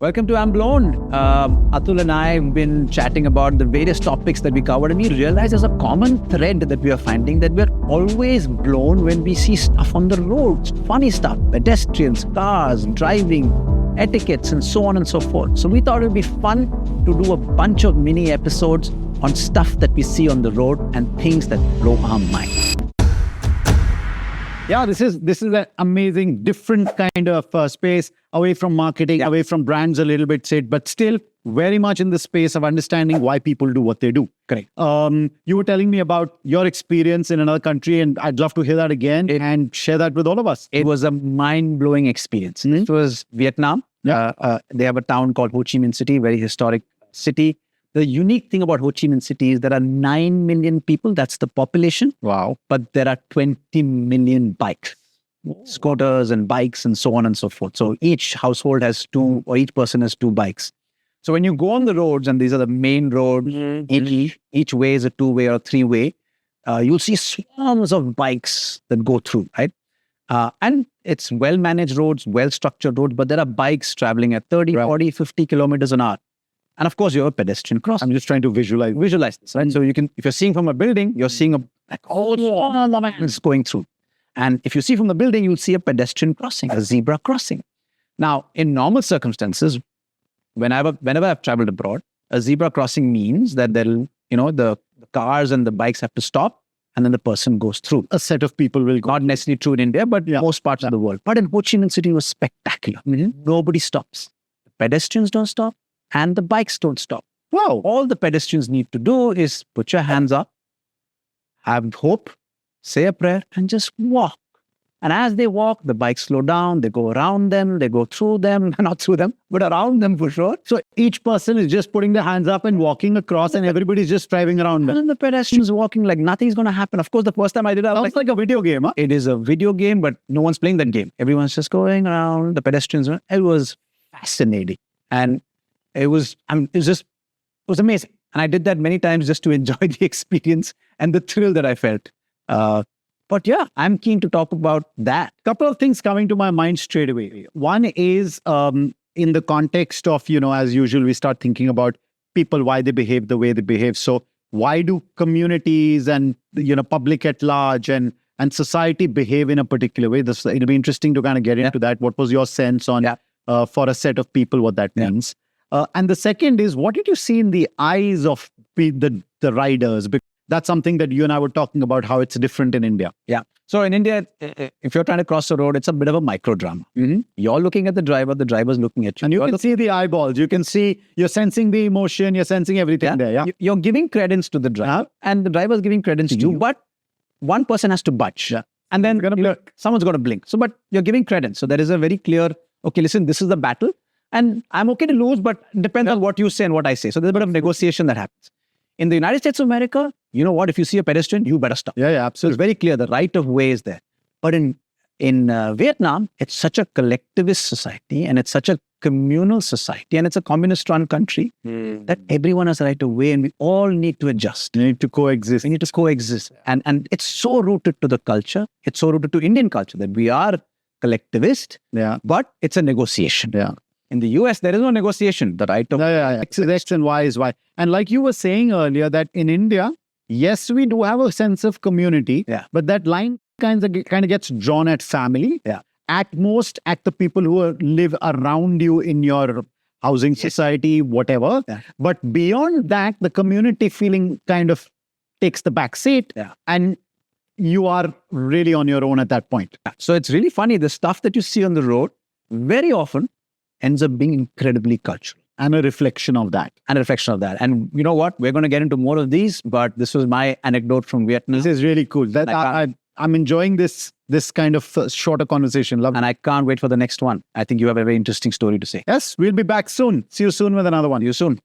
Welcome to I'm Blown. Atul and I have been chatting about the various topics that we covered, and we realize there's a common thread that we are finding, that we're always blown when we see stuff on the roads, funny stuff, pedestrians, cars, driving, etiquettes, and so on and so forth. So we thought it would be fun to do a bunch of mini episodes on stuff that we see on the road and things that blow our mind. Yeah, this is an amazing, different kind of space, away from marketing, away from brands a little bit, Sid, but still very much in the space of understanding why people do what they do. Correct. You were telling me about your experience in another country, and I'd love to hear that again and share that with all of us. It was a mind-blowing experience. It was Vietnam. Yeah. They have a town called Ho Chi Minh City, very historic city. The unique thing about Ho Chi Minh City is there are 9 million people. That's the population. Wow. But there are 20 million bikes, scooters and bikes and so on and so forth. So each household has two, or each person has 2 bikes. So when you go on the roads, and these are the main roads, each way is a 2-way or a 3-way, you'll see swarms of bikes that go through, right? And it's well-managed roads, well-structured roads, but there are bikes traveling at 30, 40, 50 kilometers an hour. And of course, you have a pedestrian crossing. I'm just trying to Visualize this, right? So you can, if you're seeing from a building, you're seeing it's going through. And if you see from the building, you'll see a pedestrian crossing, a zebra crossing. Now, in normal circumstances, whenever I've traveled abroad, a zebra crossing means that the cars and the bikes have to stop, and then the person goes through. A set of people will go. Not necessarily true in India, but most parts of the world. But in Ho Chi Minh City, it was spectacular. Nobody stops. The pedestrians don't stop, and the bikes don't stop. Wow. All the pedestrians need to do is put your hands up, have hope, say a prayer, and just walk. And as they walk, the bikes slow down, they go around them, they go through them, not through them, but around them for sure. So each person is just putting their hands up and walking across, and everybody's just driving around them. And then the pedestrians walking like nothing's going to happen. Of course, the first time I did it, I was like a video game, huh? It is a video game, but no one's playing that game. Everyone's just going around, the pedestrians. It was fascinating. And it was amazing. And I did that many times just to enjoy the experience and the thrill that I felt. But yeah, I'm keen to talk about that. Couple of things coming to my mind straight away. One is in the context of, as usual, we start thinking about people, why they behave the way they behave. So why do communities and, public at large and society behave in a particular way? It'll be interesting to kind of get into that. What was your sense on, for a set of people, what that means? And the second is, what did you see in the eyes of the riders? Because that's something that you and I were talking about, how it's different in India. Yeah. So in India, if you're trying to cross the road, it's a bit of a micro drama. You're looking at the driver's looking at you. And you can see the eyeballs. You can see, you're sensing the emotion, you're sensing everything there. Yeah. You're giving credence to the driver, and the driver's giving credence to you. But one person has to budge. Yeah. And then someone's going to blink. So, but you're giving credence. So there is a very clear, okay, listen, this is the battle. And I'm okay to lose, but it depends on what you say and what I say. So there's a bit of negotiation that happens. In the United States of America, you know what? If you see a pedestrian, you better stop. Yeah, absolutely. So it's very clear. The right of way is there. But in Vietnam, it's such a collectivist society, and it's such a communal society, and it's a communist-run country that everyone has the right of way, and we all need to adjust. We need to coexist. We need to coexist. And it's so rooted to the culture. It's so rooted to Indian culture that we are collectivist, but it's a negotiation. Yeah. In the US, there is no negotiation. The right of X and Y is Y. And like you were saying earlier, that in India, yes, we do have a sense of community, but that line kind of gets drawn at family. Yeah. At most, at the people who live around you in your housing society, whatever. Yeah. But beyond that, the community feeling kind of takes the back seat, and you are really on your own at that point. So it's really funny. The stuff that you see on the road very often ends up being incredibly cultural. And a reflection of that. And you know what? We're going to get into more of these, but this was my anecdote from Vietnam. This is really cool. I'm enjoying this kind of shorter conversation. Love it. And I can't wait for the next one. I think you have a very interesting story to say. Yes, we'll be back soon. See you soon with another one. See you soon.